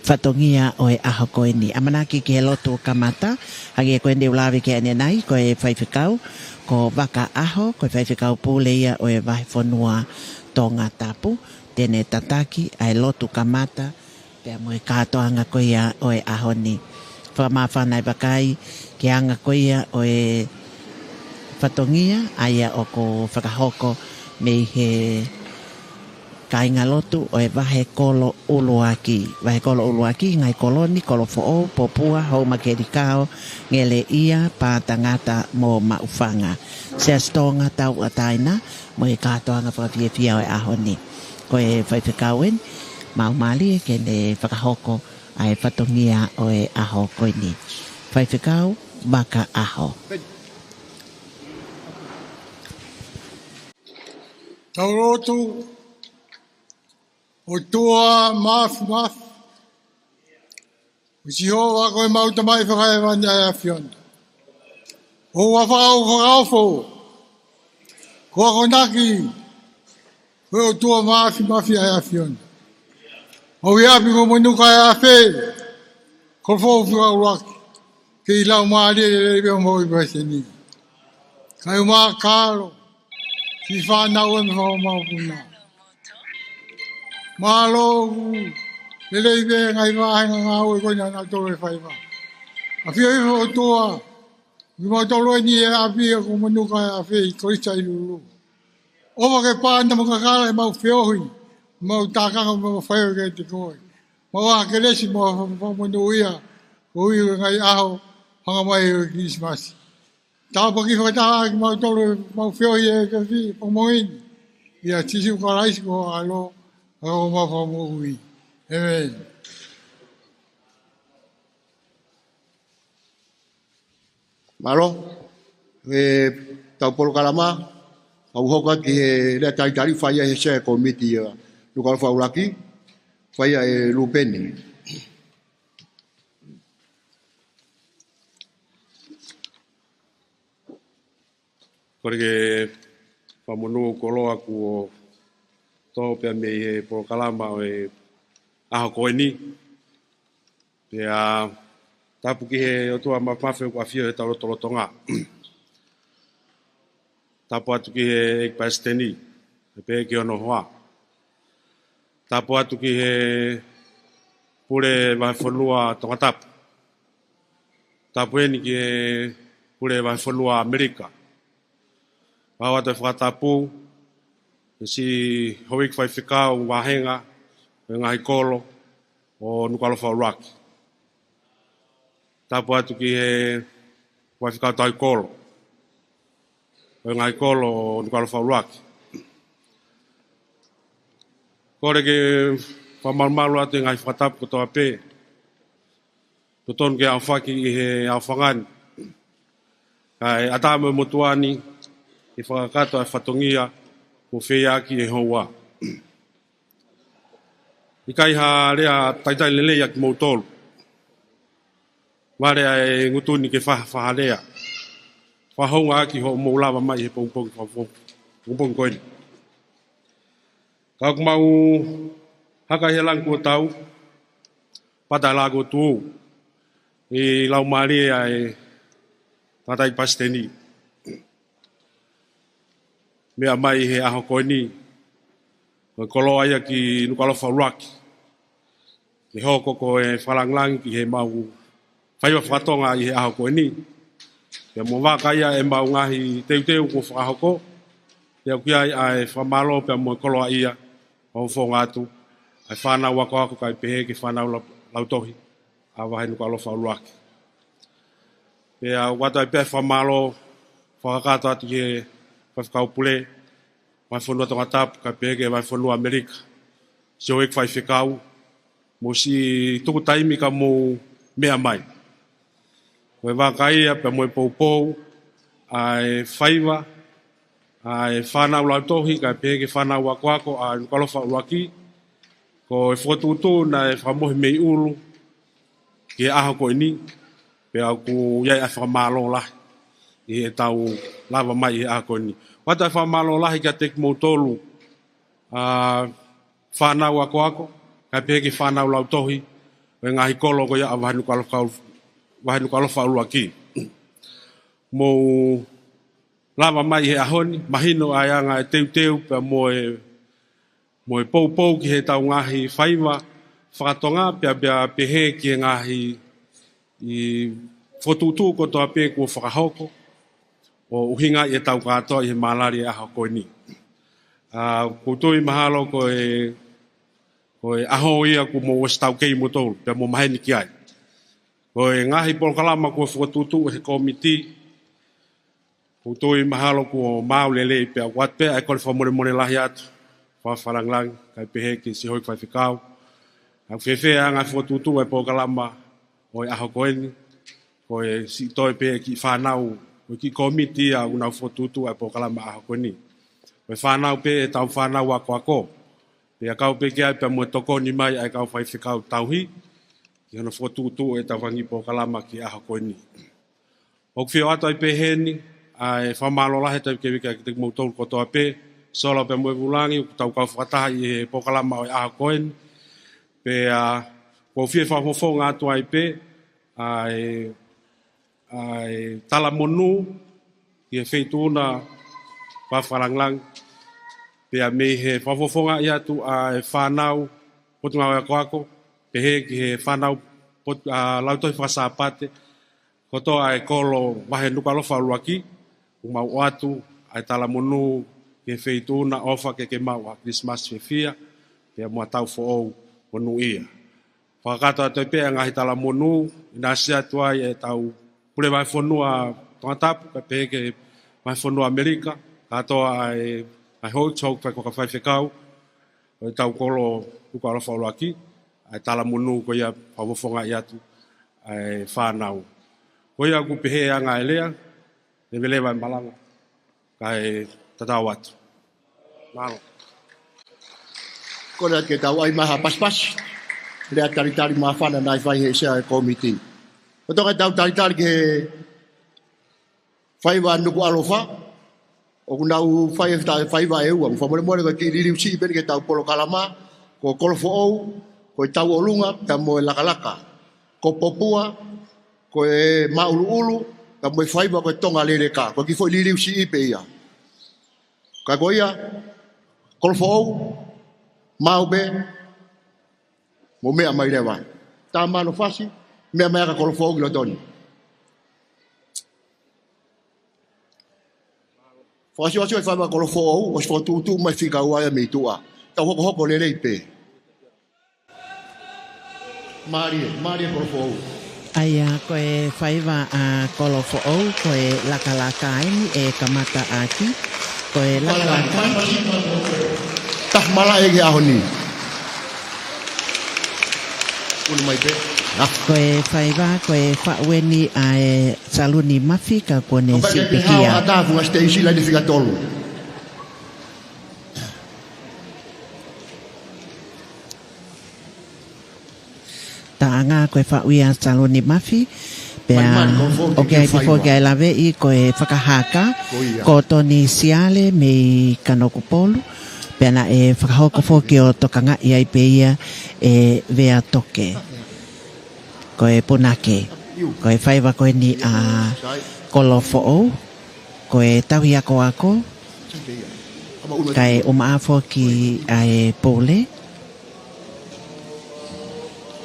whatongia o e aho koe ni. Amanaki ke loto kamata, hagi e koe ndi ulawe ke ane nai, ko e whaiwhikau, ko waka aho, ko e whaiwhikau pūleia o e wahi whanua tō ngā tapu, tēne tataki, ai loto kamata, pia mo e kātoanga koe ia o e aho ni. Whamawhanai wakai, ke anga koe ia o e whatongia, aia o ko whakahoko, me he kainga lotu o e wahe kolo uluaki. Wahe kolo uluaki, ngai koloni, kolo fo'o, popua, hauma kerikao, ngele ia, pātangata mo maufanga. Sea stonga tau ataina, mo e kātoanga whakawhiawhia o e aho ni. Ko e whaipikauen, maumali e kene whakahoko ai whatongia o e aho koe ni. Whaipikau, waka aho. Taurotu, o tua maf. O Jehova koe mauta mai whakae wani ai awhiona. O whakao. Ko ako naki, koe o tua mafi ai awhiona. O iapi ko manuka ai awhi, ko fōwhi au raki. Ke I lau maari e rebe o mōi pēseni. Kai o maa kāro, ki whanau e me whaumau. Malo, lelei ngai vahenga ngā ue koe nā tolo e whaiva. A whia iwa o toa, i mau tolo e ni e api e ko manuka e awhi, ko isa I lulu. Oma ke pāna makakara e mau whiohi, mau tākanga mau whaio ke te koe. Mau aha ke lesi mau whamanu ia, ko ui ngai aho, hanga mai e Christmas. Tāpa ki whakataha ki mau tolo, mau whiohi e ke whi, pamoini. Ia tisi ukaraisi ko alo, o mawhamuhui. Amen. Maro, e taupolo kalama, au hoka ki he lea taitari whaia he share committee nukala whauraki, whaia e lupeni. Kore ke whamonu koloa ku o tō pia me he porokalama o e aho koe ni. Pia tapu ki he o tua mawhawhi o awhio he taurotolotonga. Tapu atu ki he ekpasteni, he pe ki ono hoa. Tapu atu ki he pure whaiwhanua tonga tapu. Tapu eni ki he pure whaiwhanua Amerika. Pau atu e whakatapu, si hoik whaiwhikau wahenga, e ngahi kolo, o nukalo whauraki. Tapu atu ki he whaiwhikau tai kolo, e ngahi kolo, o nukalo whauraki. Kore ke whamarmaru atu e ngahi whakatapu ko toa pē. Tutonu ke au whaki I he au whangani. Kai atame motuani, I whakakato e whatongia, mo whea ki e hoa. I kai ha rea taitai lelei aki mou tolu. Warea e ngutuni ke whaharea. Whahaunga aki ho mou lawa mai he pongpong koeni. Ka kumau haka he lang kua tau, pata lago tu, I lau maari e tatai pasteni. Mea mai he aho koe ni, ko kolo aia ki nukalo whauraki. Ke hoko ko e whalanglangi ki he mau whaiwa whatonga I he aho koe ni. Ke mo waka ia e mau ngahi teuteu ko whakahoko. Ke au kia ai whamalo pe mo kolo ia, o whonga atu. Ai whanau wako kai pehe ki whanau lautohi. A wahe nukalo whauraki. Ke au wata I pehe whamalo, whakakato atu ki he whakau pule, mai whanua tonga tapu, ka pege mai whanua Amerika. Sio ek whaiwhikau, mo si tuku taimi ka mo mea mai. Koe wakaia, pe mo e poupou, ai whaiva, ai whanau lautohi, ka pege whanau wakwako, ai nukalofa uaki, ko e whotutu na e whamohi mei ulu, ki e aho koe ni, pe au ku iai a whakamalo lahi. I e tau lava mai I ako ni. Wata whamalo lahi ka tek mou tolu whanau ako, ka peke whanau lautohi, o ngahi kolo ko ia wahanu kalo whaulu aki. Mo lava mai he ahoni, mahino ai anga e teu pe mo e pou ki he tau ngahi whaiva, whakatonga pia pehe ki he ngahi i whotutu ko toa pe kua whakahoko, o uhinga i e tau katoa i he malari e aha koe ni. Kutui mahalo ko e aho ia ku mo wastau kei mo tolu, pia mo maheni ki ai. Ko e ngahi polokalama kua whakatutu he komiti, kutui mahalo ku o maulele pia watpe, ai kore whamore lahi atu, whawharanglang, kai pehe ki si hoi whaiwhikau. Ang whewhea anga whakatutu e polokalama o e aho koe ni, ko e si toi pehe ki whanau, ko ki komiti a unau whakatutu e polokalama aho koe ni. Ko e whanau pehe tau whanau ako. Pea kau pe kia pe mo toko ni mai ai kau whai whikau tauhi. Ki hana whotutu e tawangi po kalama ki aha koe ni. O whio ato ai pe heni, ai whamalo lahe tau ke wika ki te moutou kotoa pe, solo pe mo e vulangi, tau kau whakataha i he po kalama o aha koe ni. Pea, ko whio whawhofo ngātu ai pe, ai tala monu, ki he wheituna whawharanglang, pea me he whawhawhonga i atu a whanau potunga o ako, pe he ki he whanau lautoi whasapate, koto ai kolo wahe nuka lofa uruaki, umau o atu, ai tala monu ke wheituna ofa ke mau a Christmas whiwhia, pea mua tau whoou monu ia. Whakakato atoi pea ngahi tala monu, ina si atu ai e tau pule vai whanua tongatapu, pe he ke vai whanua Amerika, katoa ai hoi tau kai koka whaiwhekau, o tau kolo nuka alofa olo aki, ai tala munu ko ia whawhonga i atu, ai whanau. Ko ia ku pehe anga e lea, ne velewa e malanga, kai tatau atu. Malo. Ko rea ke tau ai maha paspas, rea taritari maha whana nai whai he sea e komiti. Ko toka tau taritari ke whaiwa nuku alofa, o kunau whaiwa e ua, mwhamore ko ki ririu si iberi ke tau polo kalama, ko kolofo ou, ko tau olunga, ka mo e lakalaka, ko popua, ko e maulu, ka mo e whaiwa ko tonga lere ka, ko ki fo ririu si ibe ia. Ka ko ia, kolofo ou, mau be, mo mea mai rewa. Tā mano fasi, mea mea ka kolofo ou ki lo toni. Whasi e whaiwa kolofo ou, o si whatutu mai whika uaia mei tua. Tau hoko le reipe. Maria kolofo ou. Aia, koe whaiwa a kolofo ou, koe lakalaka aini e kamata aki, koe lakalaka. Tah mala e ke ahoni. Unu mai pe. Koe whaiwa, koe whaweni a e saluni mafi ka kone sipikia. Hau ata funga ste isi lai de fica tolu. Taanga koe whauia saluni mafi. Pea, oke ai tifo ke ai lawe i koe whakahaka, ko toni siale me kanokupolu. Pea na e whakahoko fōki o tokanga i ai peia e vea toke. Koe punake, koe whaiwa koe ni a kolofo ou, koe tauhi ako, kai umaafo ki ai pole,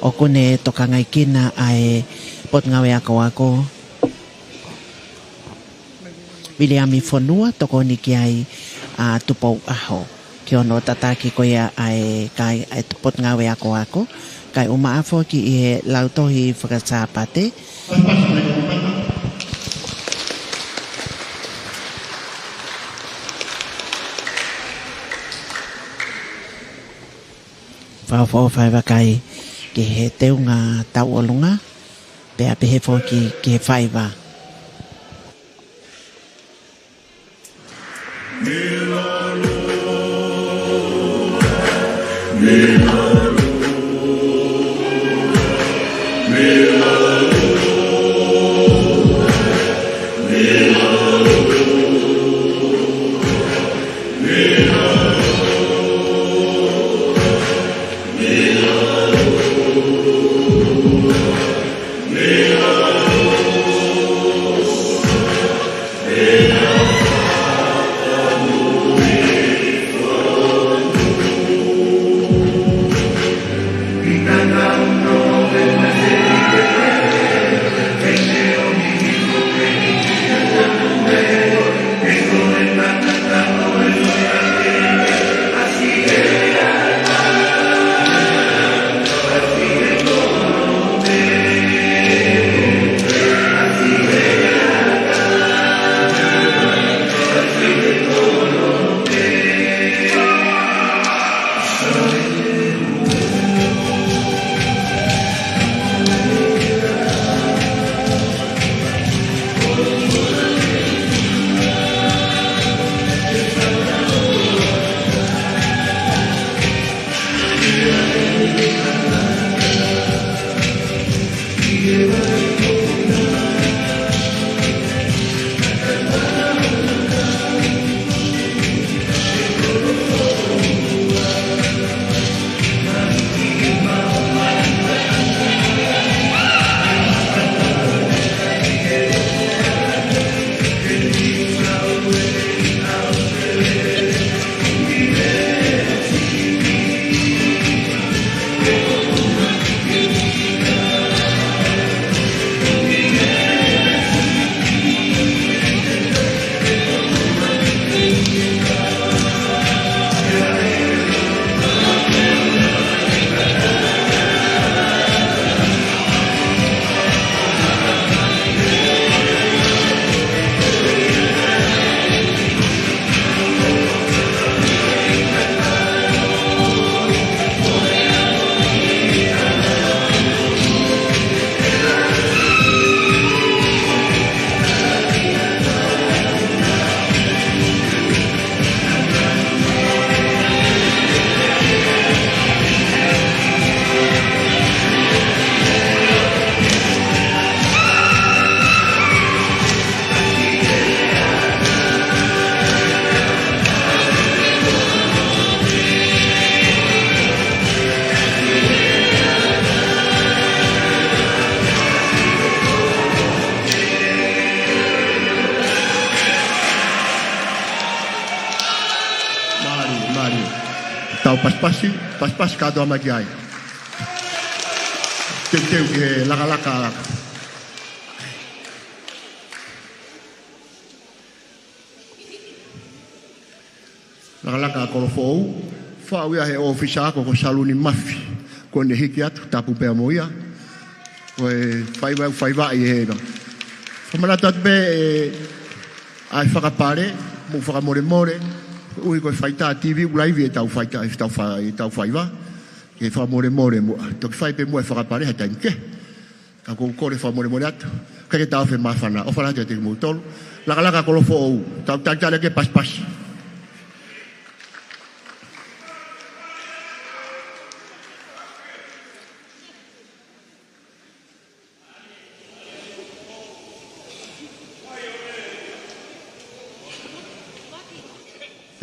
o kone tokangai kina ai potngawe ako, Williami Fonua toko ni ki ai a tupou aho, ki ono tataki koe ai kai ai potngawe ako, kai umaafo ki e lautohi whakasapate. Whawhawhaiwa kai ki he teunga tau olunga, pea pehe fōki ki he whaiwa. Tau pas kado ama jai. Teu ke laka. Laka kolofou. Fau ia he ofisa ko saluni mafi. Ko ne hiki atu tapu pe moia. Ko fai vai he no. Famana tatbe ai whakapare, mo whakamore, ui koe whaita TV, ulaivi e tau whaiva, e whakamore mo, toki whai pe mua e whakapare, hei taimke, ka kou kore whakamore atu, kake tau whe mawhana, o whanate te mo tolu, laka kolofo ou, tau tantare ke pas.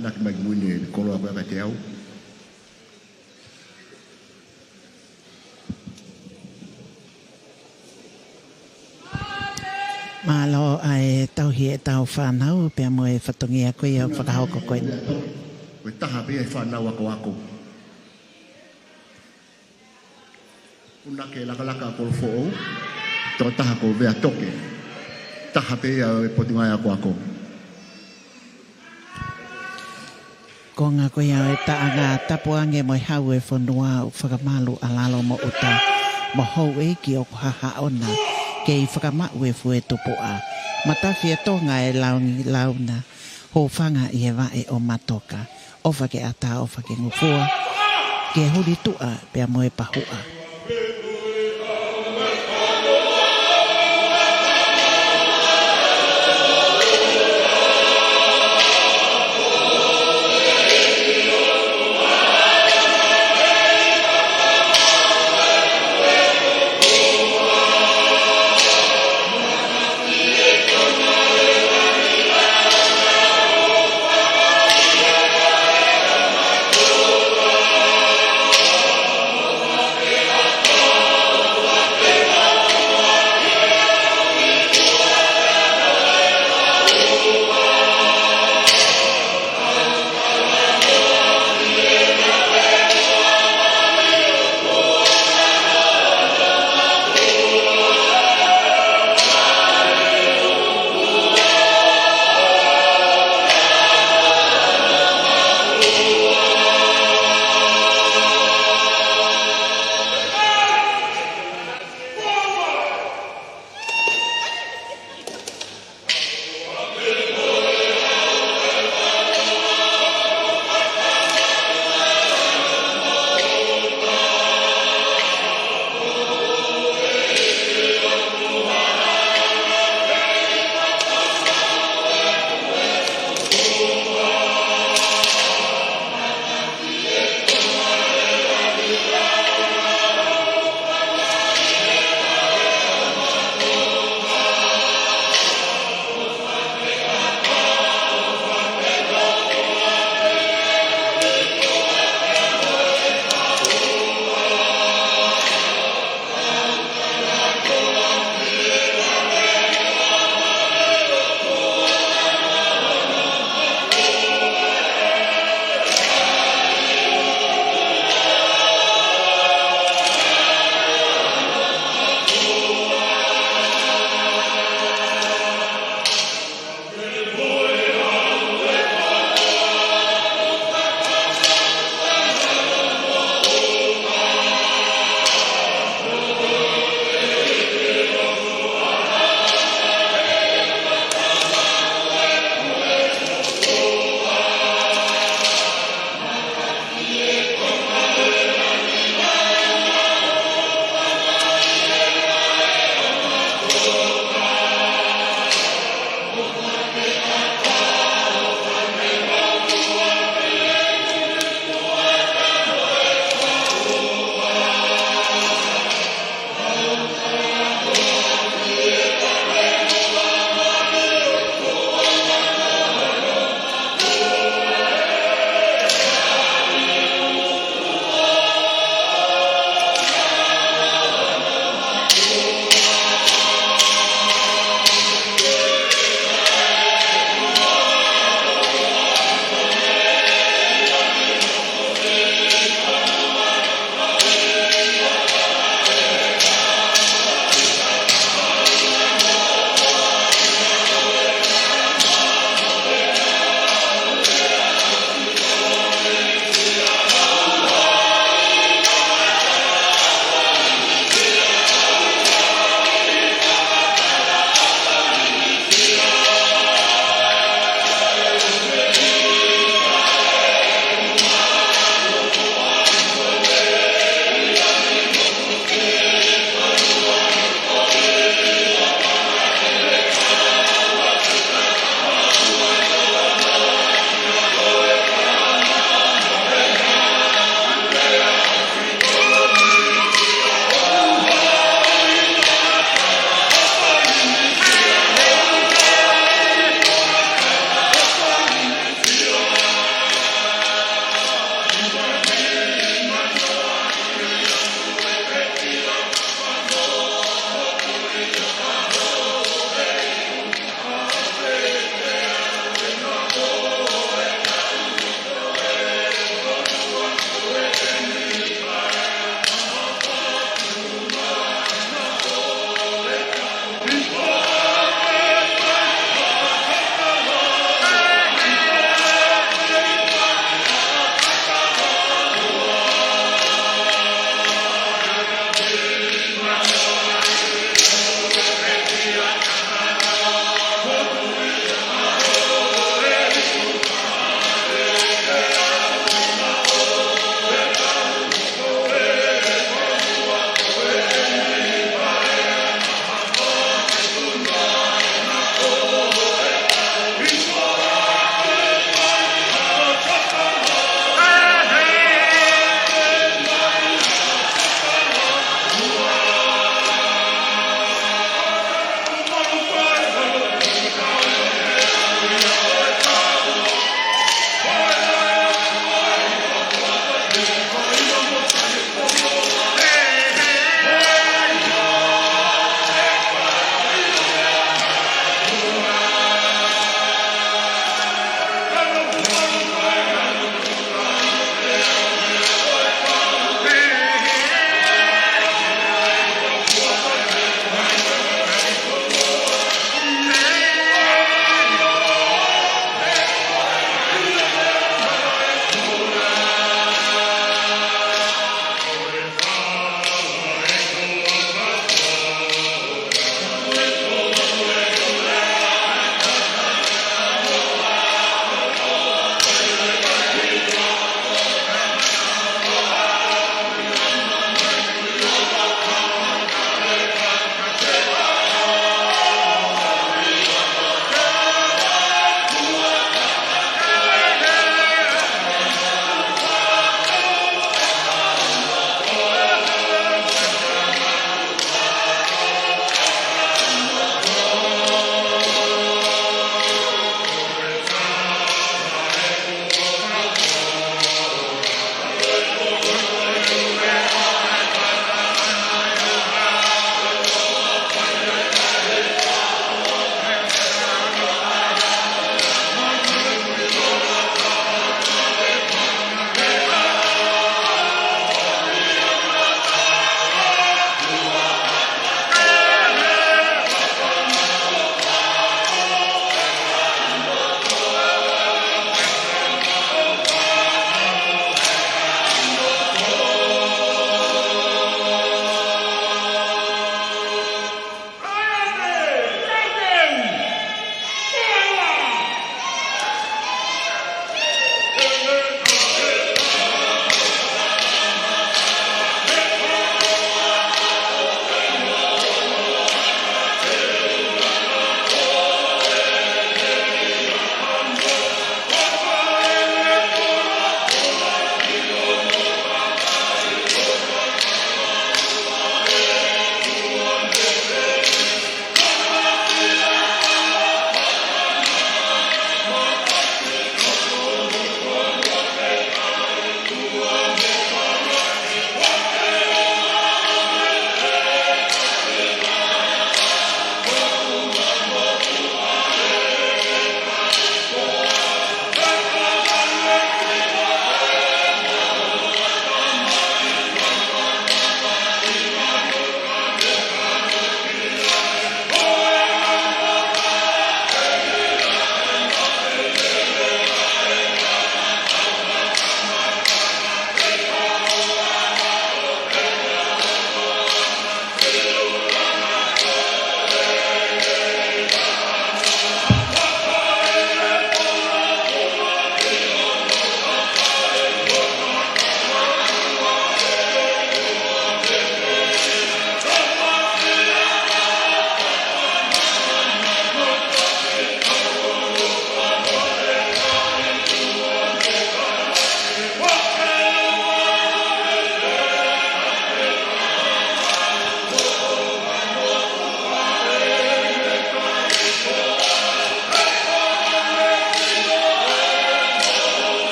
Nak mai mune kolo aku ka te au. Malo ai tau hi tau whanau pe mo e whatongi a koe au whakahau ko koe. Koe taha pe e whanau ako. Una ke laka kolo fo ou. Tō taha ko vea toke. Taha pe e potungai ako. Ko ngā koe au e taanga tapuange mo hau e whanua o whakamalu alalo mo uta. Mo hou e ki o haha ona ke i whakamau e fue tupoa. Matawhia tonga e laungi launa. Ho whanga i e wae o matoka. Ofa ke ata, ofa ke ngufua. Ke huri tua pia mo e pahua.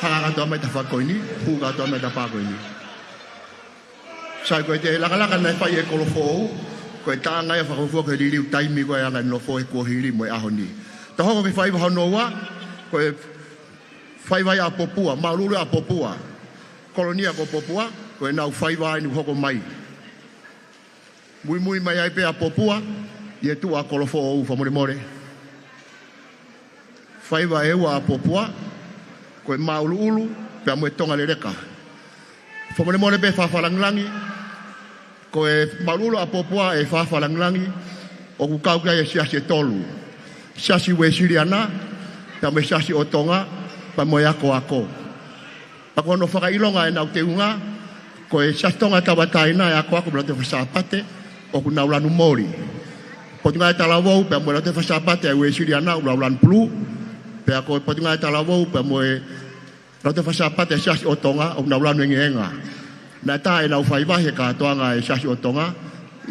hanga to mai ta fa ko ni pu ga to mai ta pa ko ni sai ko te la na fa ye ko lo fo ko ta nga fa ko ke li tai mi ko ya no fo ko hili mo a honi to ho ke fa ho no wa ko fa vai a popua malulu a popua kolonia ko popua ko na fa vai ni ho ko mai mui mai ai pe a popua ye tu a ko lo fo o fa more fa vai e wa popua ko malulu pe mo tonga le reka fa more pe fa langi ko e malulu a popua e fa langi o ku kau kai sia se tolu sia si we siriana ta me sia si otonga pa mo ya ko ako pa ko no fa ilonga na te unga ko e sia tonga ta bataina ya ko ako blote fa pate o ku na ulanu mori po tunga ta lawo pa mo blote fa pate we siriana ulan plu pe ako po tunga ta lawo pa mo e blote fa pate sia si otonga o na ulanu ngenga na ta e na fa iba he ka toanga e sia si otonga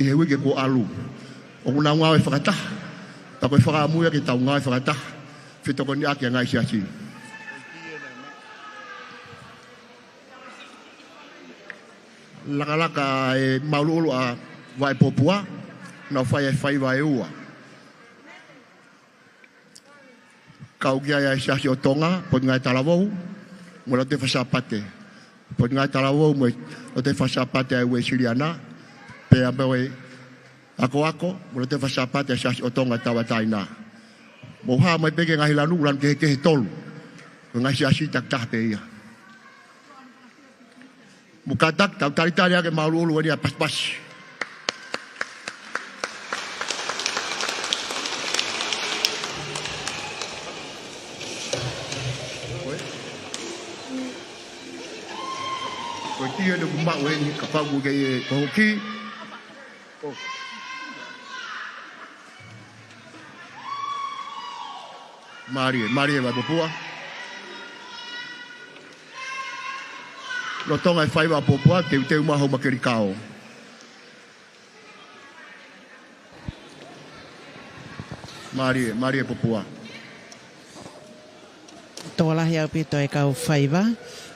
i he wike ko alu o kuna ngā e whakata. Ta koe whakamuia ki tau ngā e whakata. Whitoko ni ake ngai siasi. Laka e maululu a vai popua. Na whai e whai vai ua. Kau kia e siasi o tonga. Po ngai tarawau. Mo la te whasapate. Po ngai tarawau mo te whasapate e ue siriana. Pe a mewe ako mo te fasapate sa o tonga tawataina mo ha mai peke ngai lanu ulan ke tolu ngai sia si tak tak pe ia mo katak tau taritari ke maulu ni pas pas ko tia de kumba we ni ka pa bu ke ko ki Maria vai popua. Lo tonga e fai va popua te uma ho makerikao. Maria popua. Tola hea pito e kau whaiva.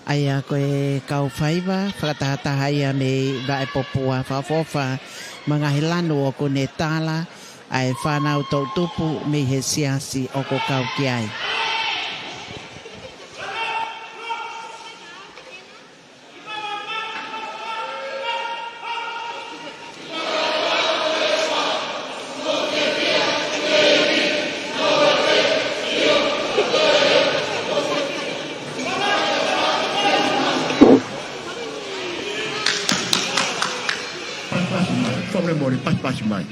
Aia koe kau whaiva. Whakatahata haia me va e popua. Whafofa mga hilano o kone tala. Ai whanau tau tupu me he siasi o ko kau ki ai. Pas mai.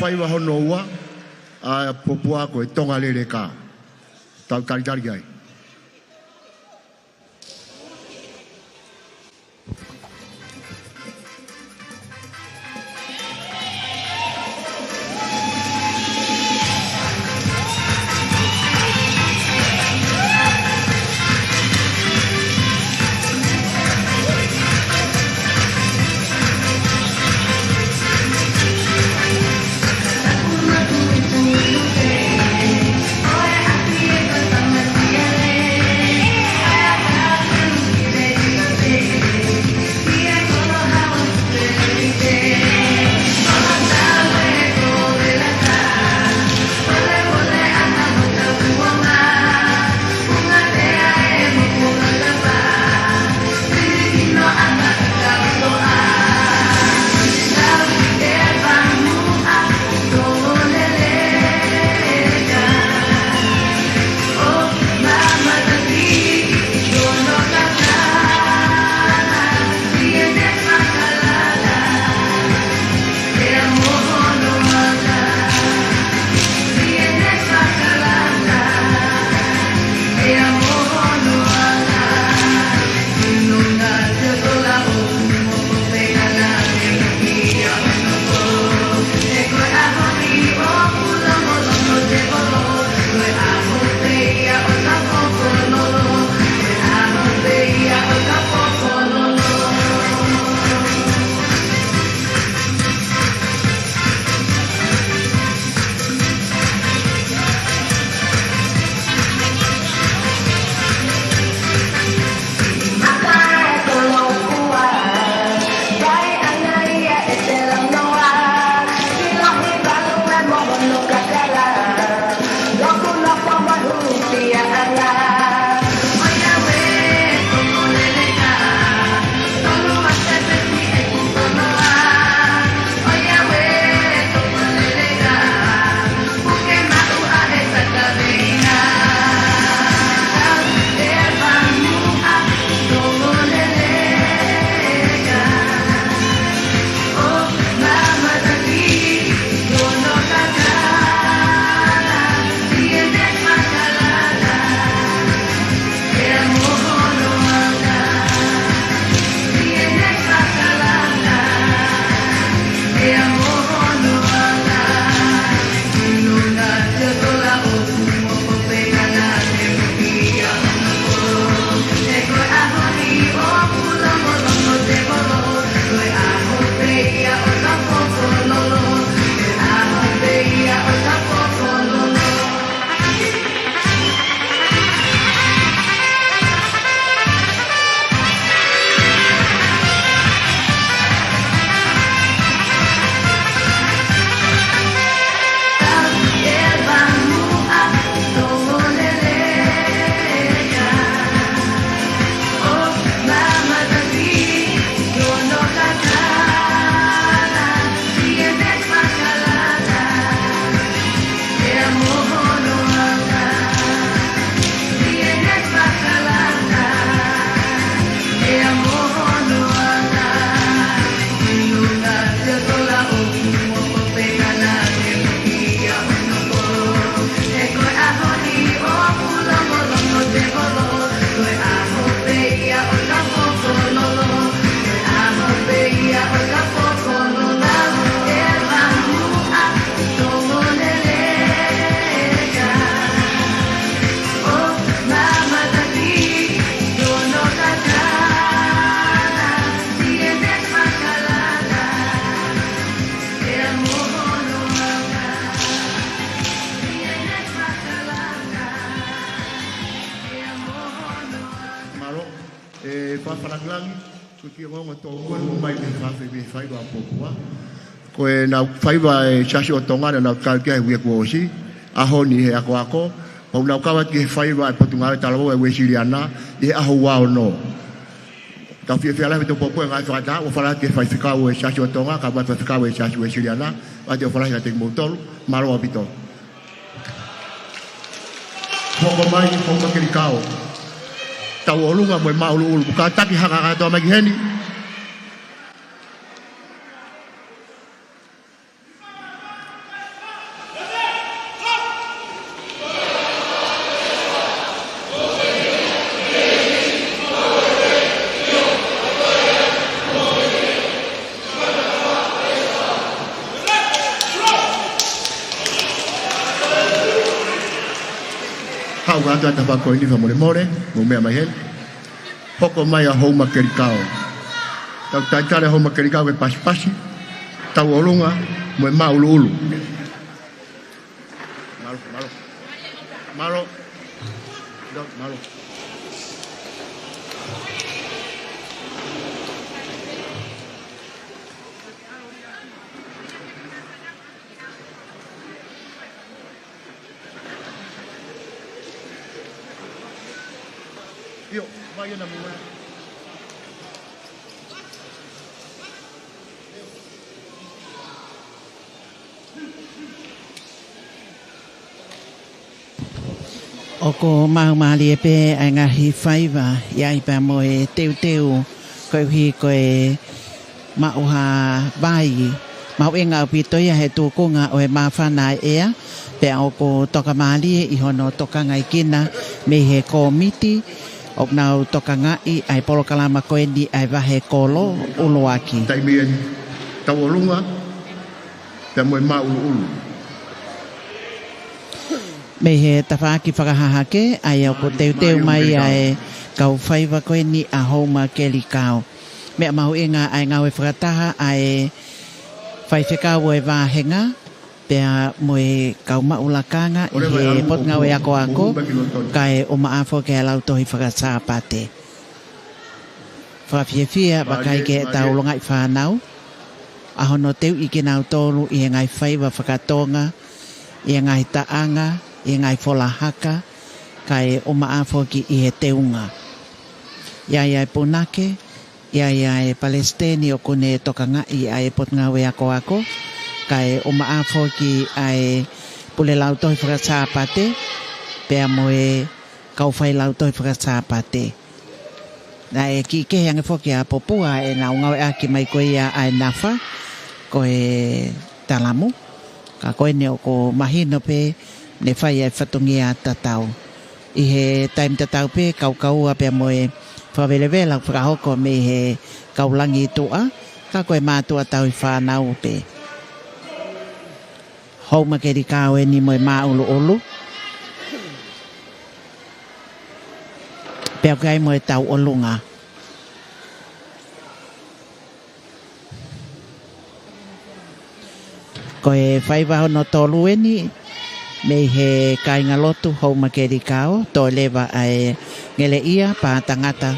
fai wa hono ua a popua ko e tonga lele ka tau karitari ai whawharangangi, ko ki ngonga tō koe mo mai me whawhi me whaiwa pōpua. Ko e nau whaiwa e chasi o tongana nau kalkia e wia kuosi, aho ni he ako ako, o nau kawa ki he whaiwa e potungare talawo e wesiri ana, i he aho wao no. Ka fia fia lahi tō pōpua e ngai whakata, o whala ki he whaifikawo e chasi o tonga, ka mai whaifikawo e chasi wesiri ana, a te o whalahi a te moutolu, maro a bito. Hoko mai, hoko kiri kao. Tau olunga mo ma ulu buka taki haka to magi heni tu ata whako ini wha more, mo mea mai hele. Hoko mai a hou makerikao. Tau taitare hou makerikao ke pasi. Tau olunga, mo e maulu ulu. Malo. Malo. Yo, vaya na mula. O ko maumali e pe ai ngahi whaiva iai pa mo e teu koe hi koe mauha vai mau e ngau pito ia he tūkunga o e mawhana ea pe o ko toka mali i hono toka ngai kina me he komiti o nau toka ngai ai polo kalama koe ni ai wahe kolo ulo aki. Taimien tau olunga pe mo e maulu ulu. Me he tawhaki whakahahake ai au ko teu mai ai kau whaiva koe ni a houma keli kao. Mea mahu inga ai ngau e whakataha ai whaiwhekau e wāhenga pea mo e kau maulakanga i he pot ngau e ako kai o maafo ke alau tohi whakasāpate. Whawhiawhia wakai ke tau longai whanau ahono teu i ke nau tolu i he ngai whaiva whakatonga i he ngai taanga i ngai wholahaka kai o maafo ki i he teunga. Iai punake, iai Palestini o kone toka ngai ai pot ngau e ako kai o maafo ki ai pule lau tohi whakasāpate pea mo e kau whai lau tohi whakasāpate. Na e ki ke hange whoki a popua e nau ngau e aki mai koe ia ai nafa ko e talamu ka koe ne o ko mahino pe ne whai ai whatungi a tatau. I he taim tatau pe kau pea mo e whawelewela whakahoko me he kaulangi tua ka koe mātua tau i whanau pe. Hou makeri kāo e ni mo e māulu olu. Pea kai mo e tau olunga. Ko e whaiwaho no tolu e ni me he kainga lotu hou makeri kāo to lewa ai ngele ia pa tangata.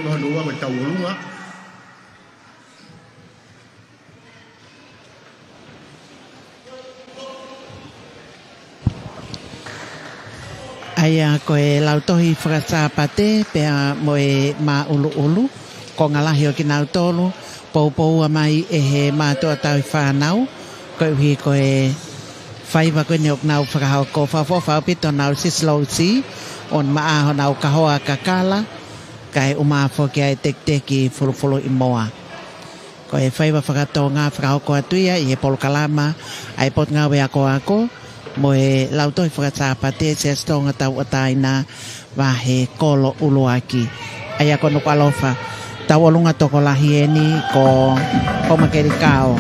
no no ma tau lunga Aia koe lautohi whakasāpate pea moe mā ulu ko ngalahi o ki nau tolu pou mai e he mātua tau whānau koe uhi koe whaiva koe neok nau whakahau ko whawhawhau pito nau sislausi on maaho nau kahoa kakala kai umafo ki ai tekteki fulufulu i moa koe whaiva whakatonga whakahau ko atuia i he polokalama ai pot ngā wea ako mo e lauto i whakasāpate se astonga tau ataina wa he kolo uluaki. Ai ako nuku alofa tau olunga toko lahieni ko makeri kao.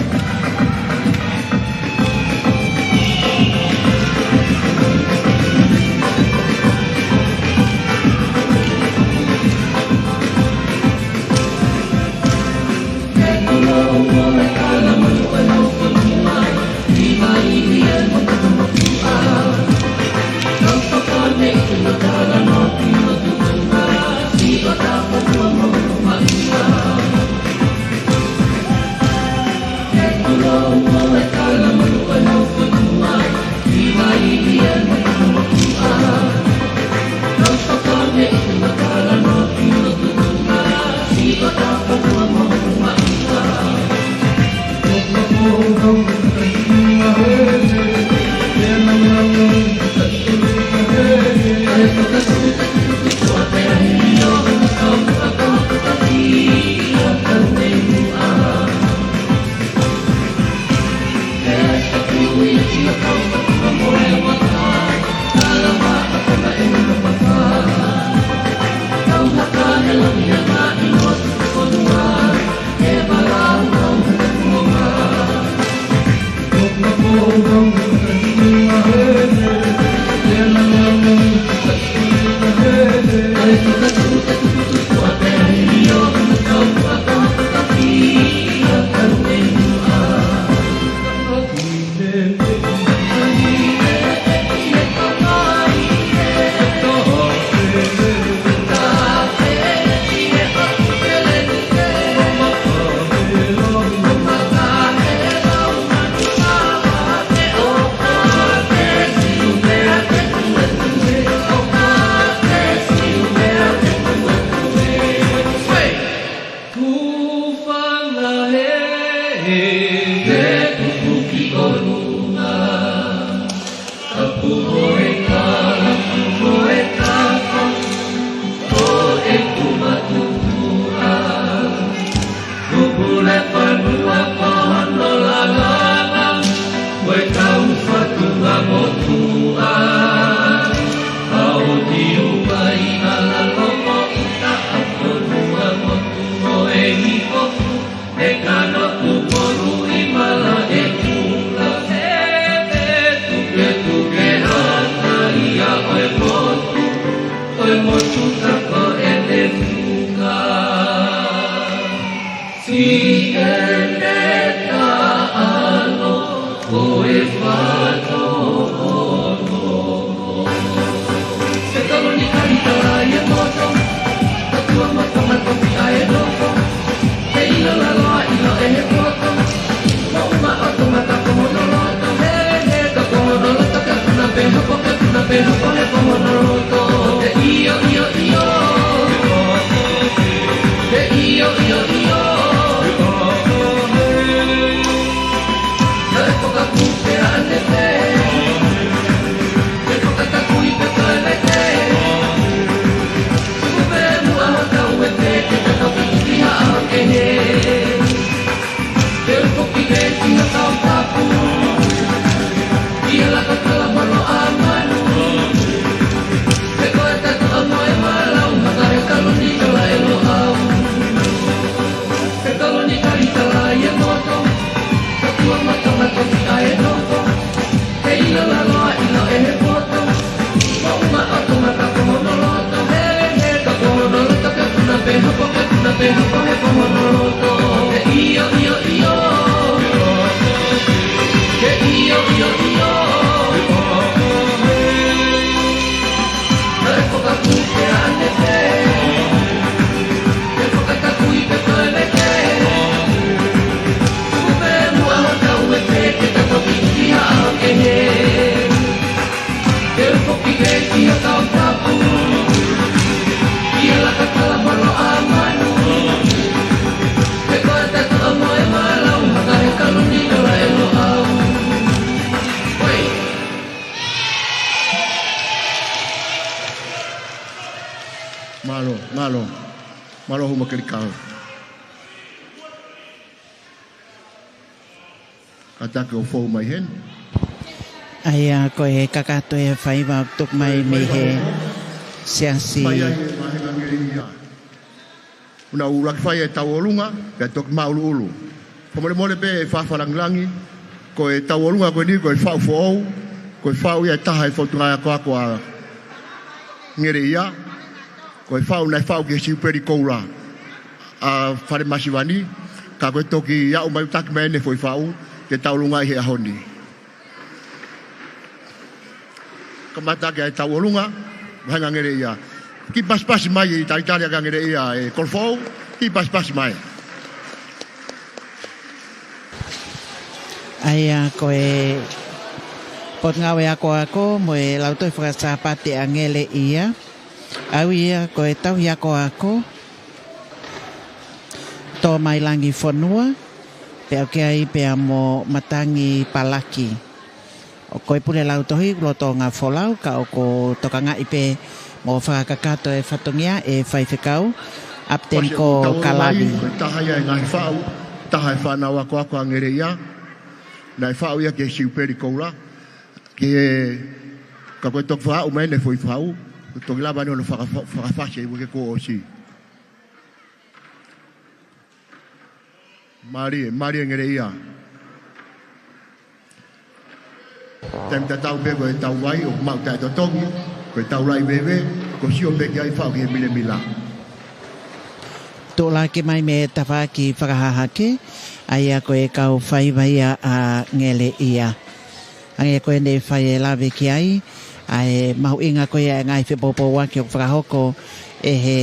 Grande Malo. Malo huma kelikau. Kata ke o fo mai hen. Ai ko e kakato e whai wa tuk mai me he siasi. Fai ai mahenga ngeria. Una ula fai e tau olunga, pe tok maulu ulu. Pomole mole pe e whawharanglangi, ko e tau olunga ko ni ko e whau fo'ou, ko e whau ia taha e whautunga ko ako a ngeria, ko e whau nai whau ki e siuperi koura a whare masiwani, ka ko e toki ia o mai utaki mai ene foi whau, ke tau olunga i he ahoni. Kamata ke e tau olunga, mahenga ngeria. Ki pas mai i taitaria ka ngeria e kolfou, ki pas mai. Ai ko e pot ngawe ako mo e lauto e whakasapate angele ia. Au ia ko e tau ako tō mai langi whanua, pe au ke ai pe mo matangi palaki. O ko e pule lautohi loto ngā wholau, ka o ko tokanga i pe mo whakakato e whatongia e whaifekau, apten ko kalabi. Taha ia e ngai whau, taha e whanau ako angere ia, nai whau ia ke siuperi koura, ke ka koe tok whau mai ne foi whau, toki lava ni ono whakawhase i wake ko o si. Mari ngere ia. Tem ta tau pe ko e tau wai o mau tai totongi, ko e tau rai bebe, ko si o pe ki ai whau ki e mila. Tōla ke mai me tawha ki whakahahake, ai a koe kau whai vai a ngele ia. Ange koe ne whai e lawe ki ai, ai mahu inga koe e ngai whepopo waki o whakahoko e he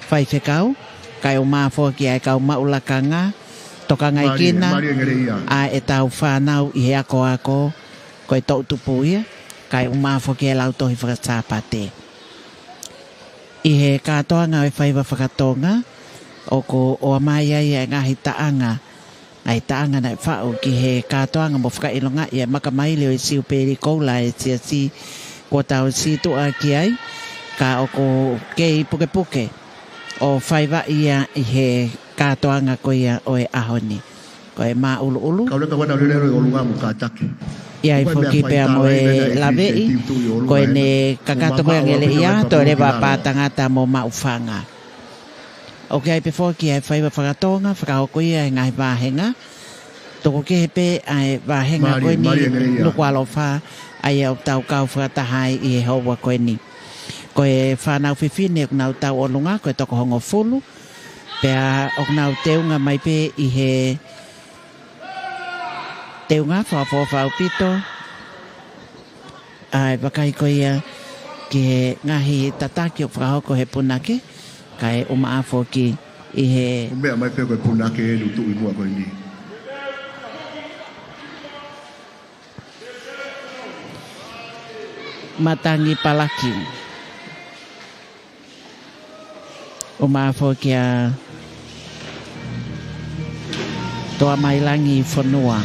whai whekau, kai o māwhua ki ai kau maulakanga, toka ngai kina, a e tau whanau i he ako, koe tau tupu ia, kai o māwhua ki e lautohi whakasāpate. I he katoa ngā e whai wa whakatonga, o ko o mai ai e ngahi taanga, ai taanga nai whao ki he katoanga mo whakailonga i e makamaili o e siuperi koula e siasi ko tau situa ki ai, ka o ko kei puke o whaiwa ia i he katoanga ko ia o e ahoni, ko e mā ulu. Kau leka wana lelero i olunga mu kātaki. Ia i whoki pēr mo e lawei, ko e ne kakato koe ngele ia, to rewa pātangata mo maufanga. O ke ai pe whoki ai whaiwa whakatonga, whakahoko ia e ngai wāhenga. Toko ke he pe ai wāhenga koe ni nuku alofa ai au tau kau whakatahai i he haua koe ni. Ko e whanau whiwhine o nau tau olunga, ko e toko hongo fulu. Pea o nau teunga mai pe i he teunga whawhawhau pito. Ai wakai ko ia ke ngahi tataki o whakahoko he punake. Kai o maafo ki i he... O mea mai peko e punake e nutu i mua koe ni. Matangi palaki. O maafo ki a... Toa mailangi whanua.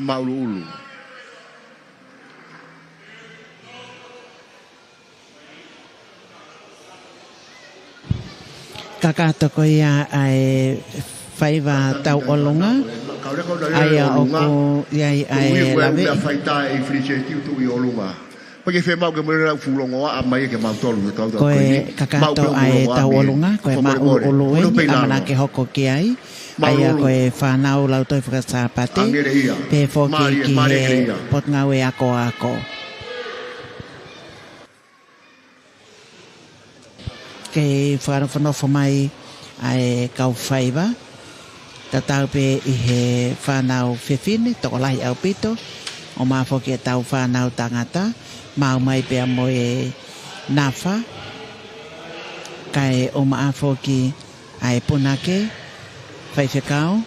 maulu. Kakato ko ia ai whaiva tau olunga. Ai a oko iai ai lawe. Ui whaita e whiriche tiu tu i olunga. Pake whe mau ke mure rau fulongo a mai ke mau tolu. Koe kakato ai tau olunga. Koe ma ulu e amana ke hoko ki ai. Ai a koe whanau lau toi whakasapate. Pe whoki ki he potngau e ako ako. Ke whanawhanofo mai ai kau whaiva. Ta tau pe i he whanau whiwhine, toko lahi au pito. O maa whoki e tau whanau tangata. Mau mai pe amo e nafa. Kai o maa whoki ai punake. Whaiwhekau.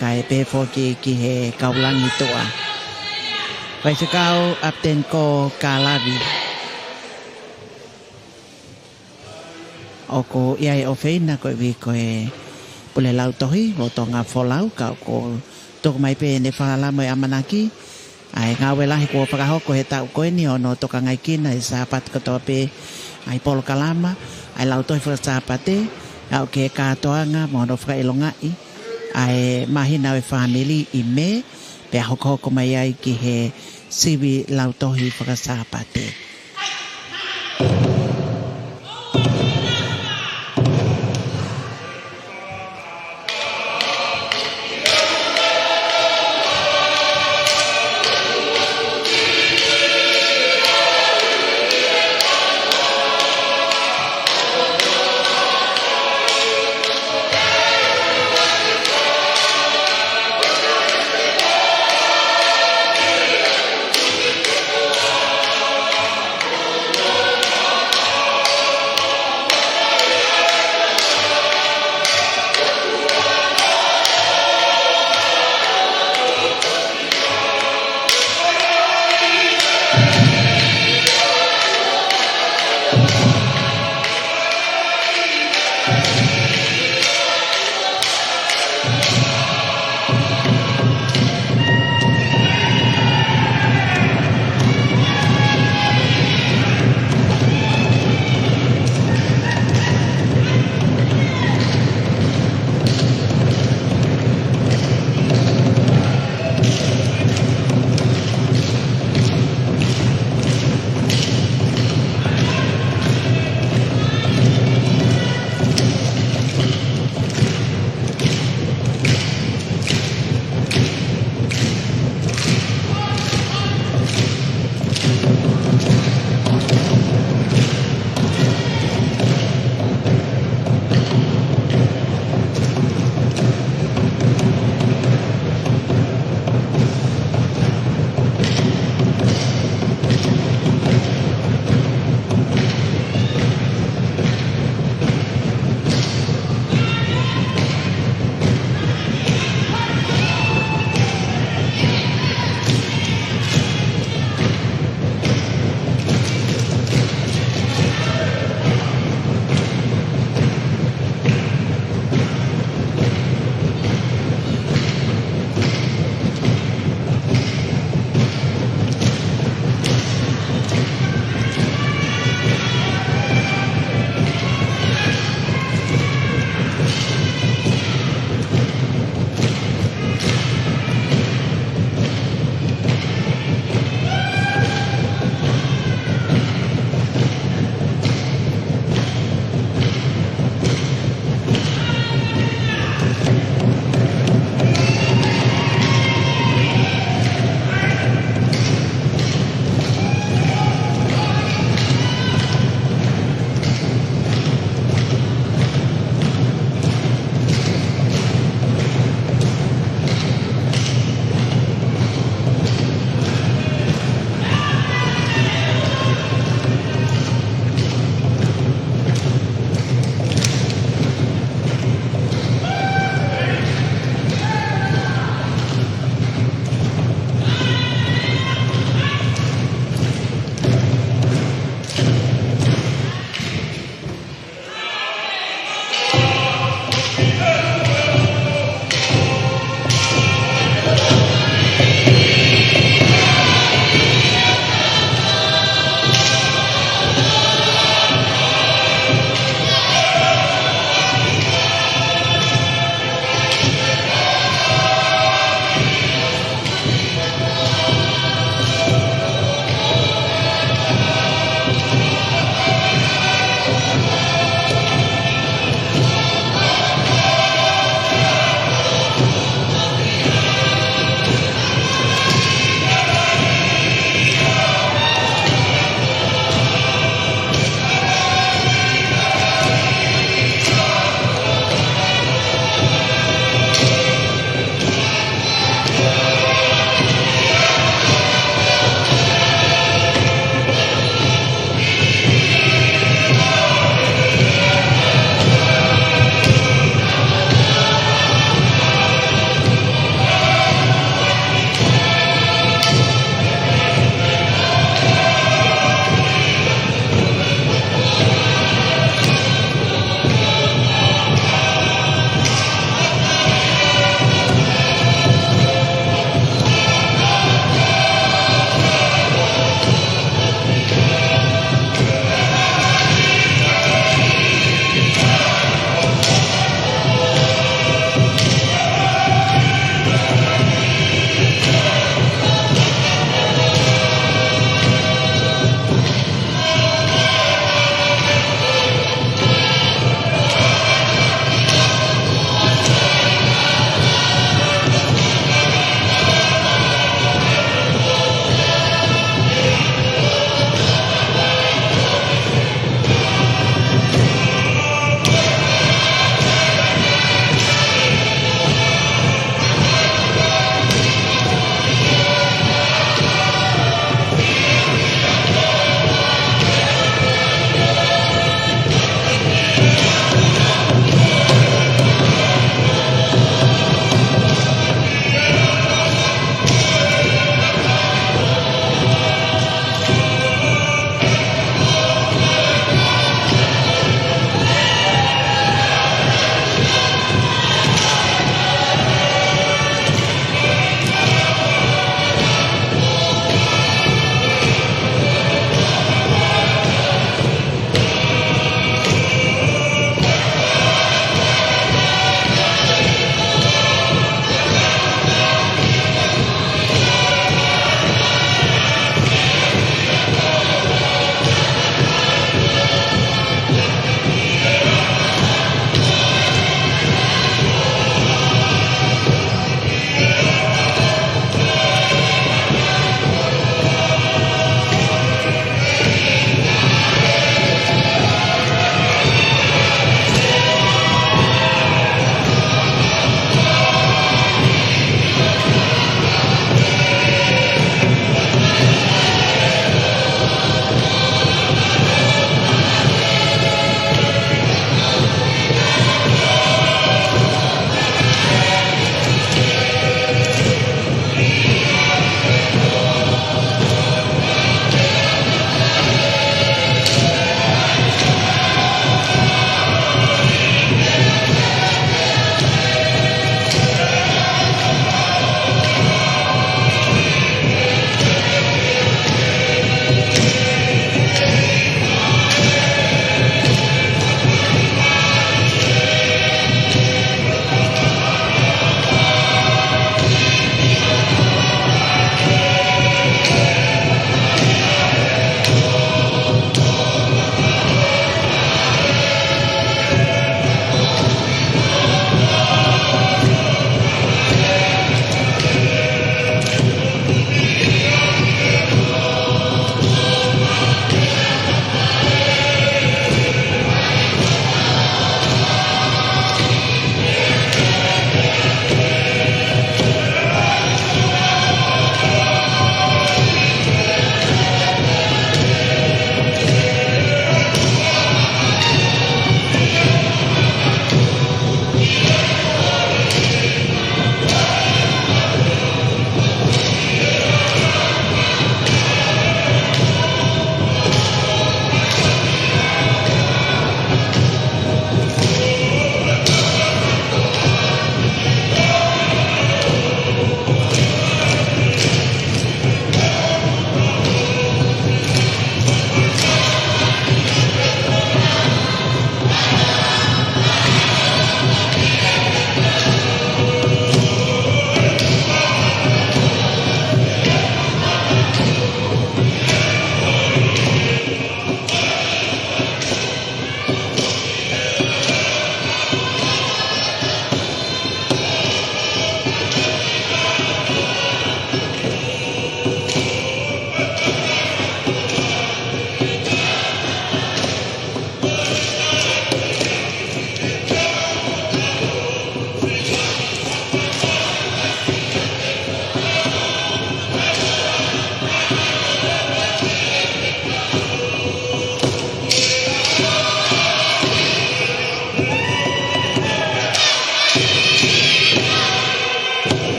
Kai pe whoki ki he kaulangi toa. Whaiwhekau apten ko kālavi. Oko iai o wheina koe vi koe pule lau tohi, o tonga wholau, ka ko toko mai pe ne whalala mo e amanaki. Ai ngawe lahi kua whakahoko he tau koe ni ono toka ngai kina e sāpat katoa pe ai polo kalama, ai lau tohi whakasāpate, au ke kātoanga mo no whakailongai, ai mahina e whamili i me, pe a hoko mai ai ki he siwi lau tohi whakasāpate.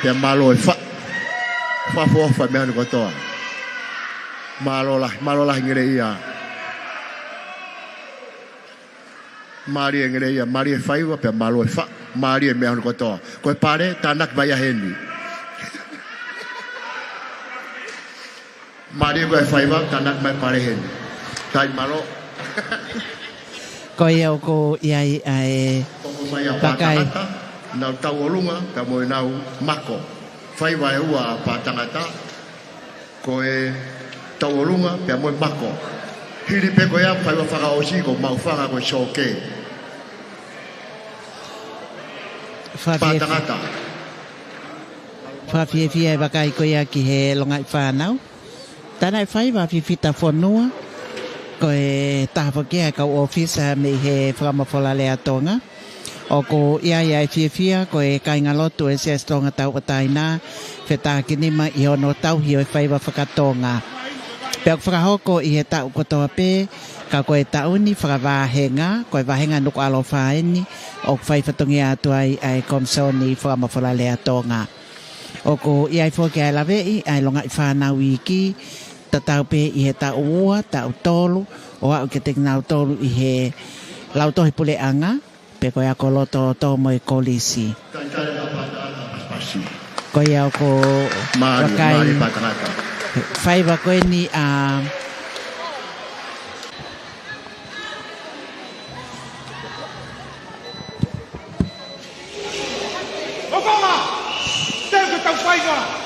pe malo e fa fa me ko to malo la ngere ia Mari ngere ia Mari fai wa pe malo e fa Mari me ko to ko pare tanak baya heni Mari ko fai wa tanak mai pare heni tai malo ko ia ko ia pakai na tau olunga ka mo nau mako fai wa ua pa tangata ko e tau olunga pe mo mako hiri pe ko ia fai wa faka osi ko mau faka ko shoke pa tangata fa fie pakai ko ia ki he longa whanau tana fai wa fita fonua ko e tahapakia ka ofisa me he whamafola lea tonga o ko ia fia ko e kainga lotu e se stonga tau ataina whetā kinima i ono tau hio e whaiwa whakatonga peo whakahoko i he tau kotoa pe ka ko e tauni whakawāhenga ko e wāhenga nuku alo whaeni o whai whatongi atu ai komsoni whamafola lea tonga o ko ia whoke ai lawei ai longa i whanau iki tau pe i he tau ua, tau tolu, o au ke te nau tolu i he lau tohi pule anga, pe koe ako loto tō mo i kolisi. Koe au ko wakai, whaiwa koe ni a... Obama! Teu que tau whaiwa!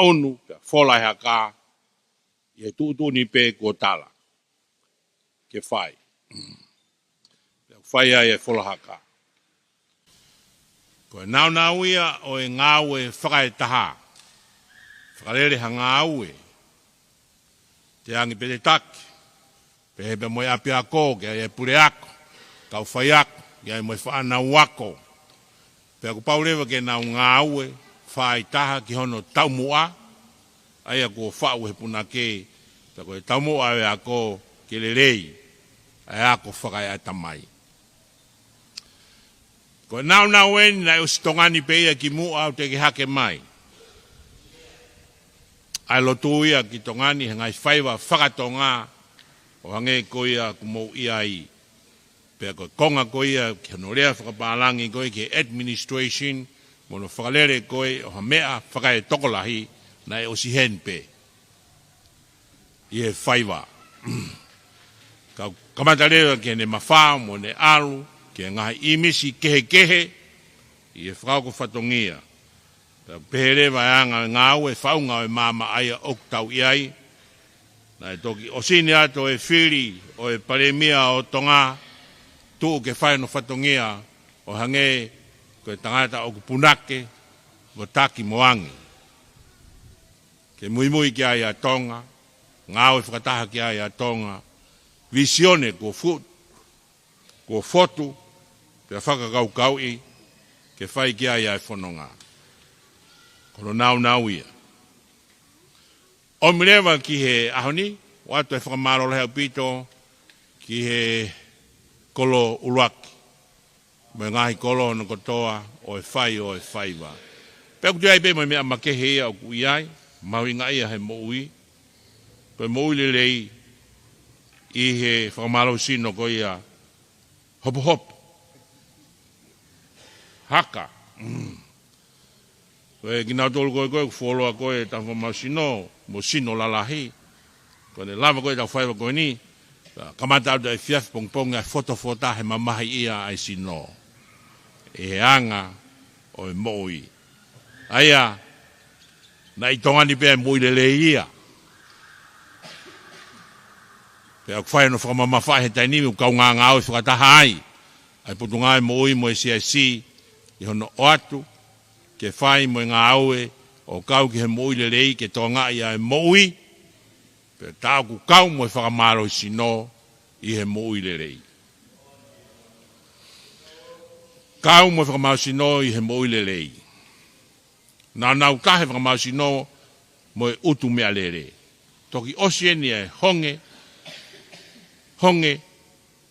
Ngaunu pe fola haka ye tu ni pe kotala ke fai fai ye fola haka ko nau ia o ngawe fai taha fai hangawe te angi pe tak pe be mo api ako ke ye pure ako ka fai ako ye mo fa na wako pe ko pauleva ke na ngawe fai taha ki hono taumua ai ko fa'u he puna ke pe ko taumua e ako ke lelei ai ako fai atamai ko na wen na ustongani pe ki mu au te ki hake mai ai lo tuia ki tongani ngai faiwa whakatonga o hange ko ia kumo ia i pe ko konga ko ia ke no rea whakapalangi ko ke administration mono whakalere koe o ha mea whakae tokolahi na e o si hen pe. i he whaiwa. Ka kamatarea ke ne mawhā mo ne alu, ke ngahi imisi kehe, i he whakako whatongia. Pehere vai anga ngāu e whaunga o māma aia oktau iai. Nai toki osini ato e whiri o e paremia o tonga, tuu ke whai no whatongia o hange ko e tangata o kupunake, o taki moangi. Ke muimui ki aia tonga, ngāu e whakataha ki aia tonga, visione ko fotu, pe whakakau i, ke whai ki aia e whanonga. Kono nau ia. O mirewa ki he ahoni, watu e whakamaro leha pito, ki he kolo uruaki. Me ngahi kolo no kotoa, o e whaiwa. Pea kutu ai pe mai mea makehe ia o ku iai, maui nga ia he moui. Koe moui lelei, i he whakamaro sino ko ia, hopo. Haka. Koe ki nau tolu koe kuwholoa koe tawha mau sino, mo sino lalahi. Koe ne lava koe tau whaiwa koe ni, kamata au da e fiaf pongpong e fotofota he mamahi ia ai sino. E he anga o e moui. Aia, na i tongani pia e moui lele ia. Pea kwhai no whakamamawhai he tainimi u kau ngā ngāo e whakataha ai. Ai putunga e moui mo e CIC, i hono o atu, ke whai mo ngā aue, o kau ki he moui lelei, ke tonga ia e moui, pe tau ku kau mo e whakamaro i sino, i he moui lelei. Kau mo e whakamaro sino i he moui lelei. Nau tahe whakamaro sino, mo e utu mea lere. Toki osieni e honge,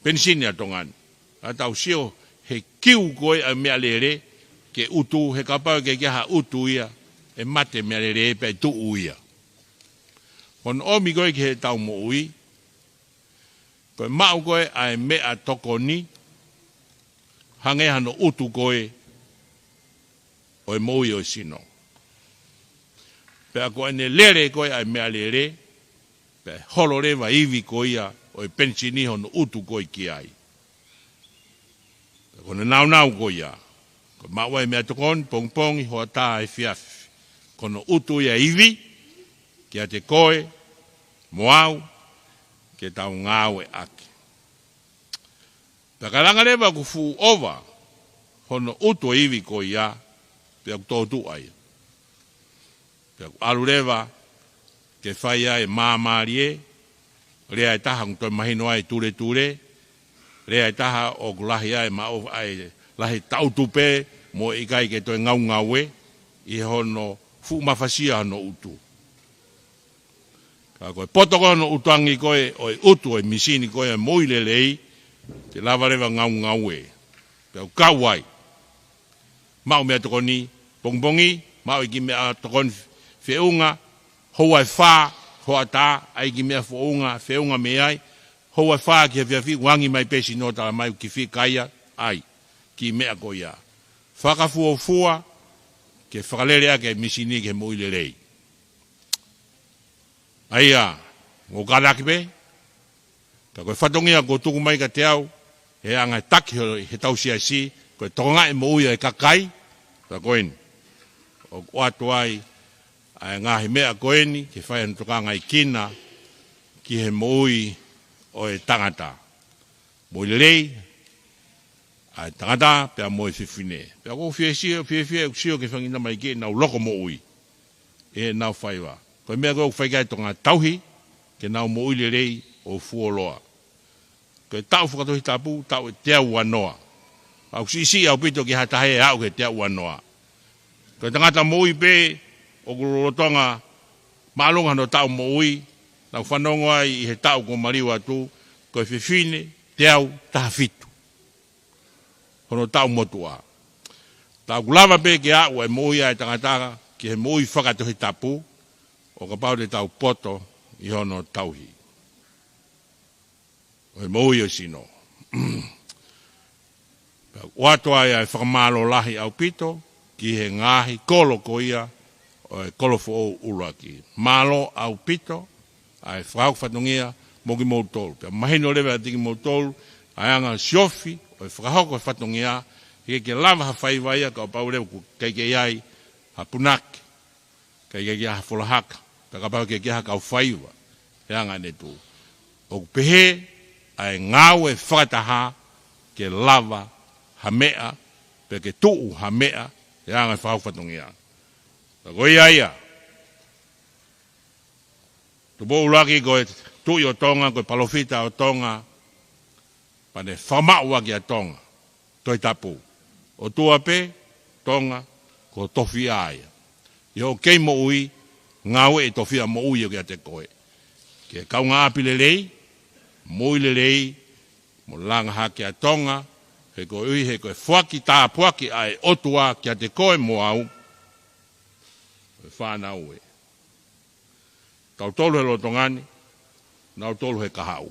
pensini a tongani. A tau sio, he kiu koe a mea lere, ke utu, he kapau ke kia utu ia, e mate mea lere pe tu uia. Kon omi koe ki he tau mo ui, koe mau koe ai mea toko ni, hange hano utu koe, o e moui o sino. Pea koe ne lere koe ai mea lere, pe holo rewa iwi koe ia, o e pensini hono utu koe ki ai. Koe nau koe ia. Ko maua e mea tokon, pongpongi, hoa tā e fiaf. Kono utu ia iwi, kia te koe, moau, ke tau ngāu e ake. Pea karanga rewa ku fu ova, hono utu iwi ko ia, pea ku tōtu ai. Pea ku alu rewa, ke whai ai māmarie, rea e taha ku toi mahino ai ture, rea e taha o kulahi ai mao ai lahi tautupe mo ikai ke toi ngau i hono fu mafasia hono utu. Ka koe potoko hono utuangi koe o utu e misini koe e moilelei te lavarewa ngau e. Pea kawai. Mao mea tokoni pongbongi, mao iki mea tokoni whiunga, hoa e wha, hoa tā, aiki mea whiunga meai, hoa e wha ki he whiawhi, wangi mai pesi no tala mai ki whikaia, ai. Ki mea ko ia. Whakafua, ke whakalerea ke misini ke moilelei. Aia, ngō karaki pe, ka koe whatongia ko tuku mai ka te au, he anga taki he tau CIC, koe tonga e mouia e kakai, ta koeni. O watu ai, ai ngahi mea koeni, ke whai anu tokanga i kina, ki he moui o e tangata. Moilelei, ai tangata pe mo fifine pe ko fie sio ke fangina mai ke na loko mo ui e na faiwa ko me go fai ga tonga tauhi ke na mo ui lei o fuoloa ke tau fu ka tapu tau te wanoa au si au pito ki hata he au ke te wanoa ko tangata mo ui pe o go tonga malonga no tau mo ui na fanonga i he tau ko mariwa tu ko fifine te au tafitu hono tau motua. Tau kulava pe ke au e moia e tangatanga ki he moi whakatohi tapu o ka pau de tau poto i hono tauhi. O he moia sino. Watoa ia e whakamalo lahi au pito ki he ngahi kolo ko ia o e kolo fo uraki. Malo au pito ai whakau whatongia mo ki mautolu. Pea mahino lewe ati ki mautolu, ai anga siofi, o whakau ko whatongia, ke lava ha whaiwaia ka o paureu ku keike iai ha punake, keike ha wholahaka, pe ka pau keike ha kau whaiwa, he anga ne tu. O pehe, ai ngawe whakataha, ke lava ha mea, pe ke tuu ha mea, he anga whakau whatongia. Koi aia, tu bo ulaki koe tui o tonga, koe palofita o tonga, pane whamau ki a tonga, toi tapu. O tua pe, tonga, ko tofi aia. Iho kei mo ui, ngawe e tofia mo ui o ki a te koe. Ke kau ngā api lelei, mo i lelei, mo langa ha ki a tonga, he koe ui, he koe whaki tā puaki ai otua ki a te koe mo au, whanau e. Tau tolu he lotongani, nau tolu he kahau.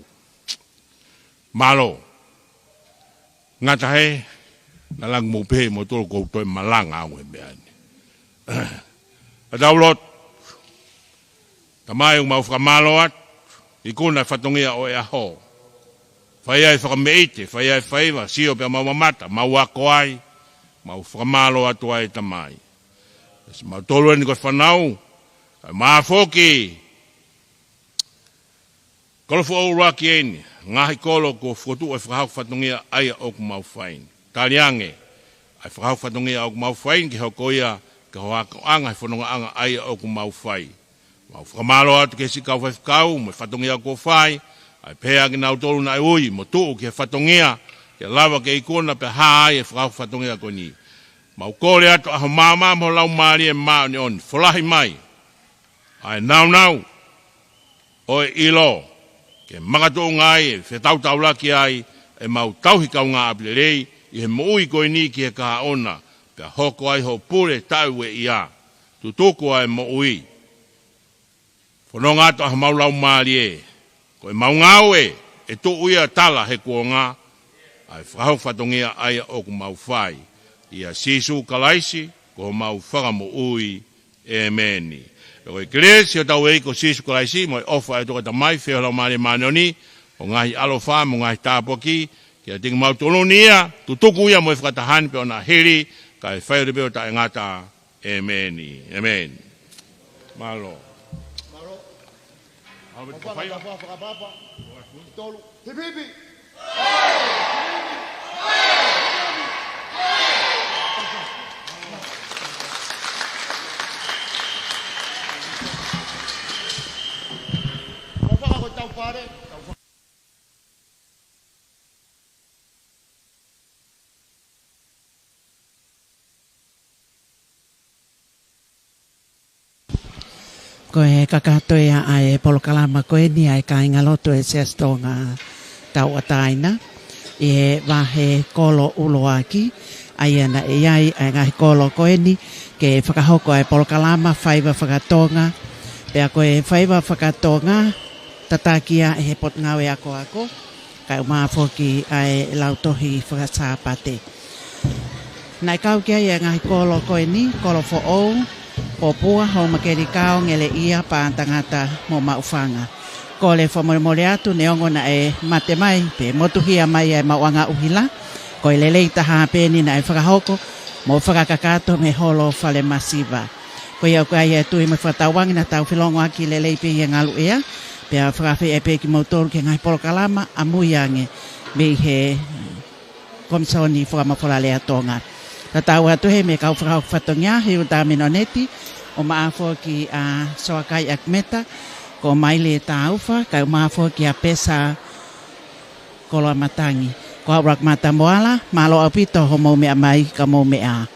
Malo, ngata he, na lang mo pehe mo tolu koutoe malanga au he meani. A tau lot, tamai mau whakamalo at, i kuna whatongia o e aho. Whai ai whakameite, whai ai whaiva, sio pia mau mamata, mau ako ai, mau whakamalo atu ai tamai. Mau tolu ni ko whanau, maa whoki. Kolo fo o raki eni, ngahi kolo ko whotu e whakau whatongia aia o ku mau whain. Taliange, ai whakau whatongia o ku mau whain, ki hoko ia, ki hoako anga, he whanonga anga aia o ku mau whai. Mau whakamalo atu ke si kau whakau, mo whatongia ko whai, ai pēa ki nau tolu na ui, mo tuu ki he whatongia, ke lava ke ikona pe haa e whakau whatongia ko ni. Mau kore atu aho māma mo lau maari e maa ni oni, wholahi mai. Ai nau, o e ilo, ke makato ngai e whetau taulaki ai, e mau tauhikau ngā apirerei, i he moui koe ni ki he kaha ona, pe hoko ai ho pure tau e ia, tu tuku ai moui. Whanonga atu aho mau lau maari e, koe mau ngau e tu uia tala he kuonga, ai whakau whatongia ai o ku mau whai. Ia sisu kalaisi, ko mau whakamo ui e meni. Ko Eklesi o tau eiko sisu kalaisi, mo e ofa e toka tamai, wheo lau maare manoni, o ngahi alofa, mo ngahi tāpoki, kia tingi mau tolonia, tutuku ia mo e whakatahani pe o na heri, ka e whaere peo ta e ngata e meni. Amen. Malo. Malo. Whakapapa. Tolu. Hipipi. Ko e kakatoia ai e polokalama koe ni ai ka inga loto e sestonga tau ataina. E wahe kolo uloaki. Ai ana e ai ai ngahi kolo koe ni ke whakahoko ai polokalama whaiva whakatonga. Pea koe whaiva whakatonga tatakia e he pot ngawe ako. Kai umawhoki ai lautohi whakasāpate. Nai kau kia i ngahi kolo koe ni, kolo fo ou. O pua hau makeri kao ngele ia pa tangata mo maufanga. Ko le whamoremore atu neongo na e mate mai, pe motuhia mai e mauanga uhila. Ko i lelei taha peni na e whakahoko, mo whakakakato me holo whale masiva. Ko iau kai e tui me whatawangi na tau whilongo aki lelei pe i ngalu ea, pe a whakawhi e pe ki mautoru ke ngai polokalama, a muiange me he komisoni whakamawhala lea tonga. Tatau atu he me kau whakau whatongia he uta minoneti o maafo ki a soakai akmeta ko maile ta ufa kai maafo ki a pesa kolo matangi ko awrak mata moala malo apito ho mo me mai ka mo me a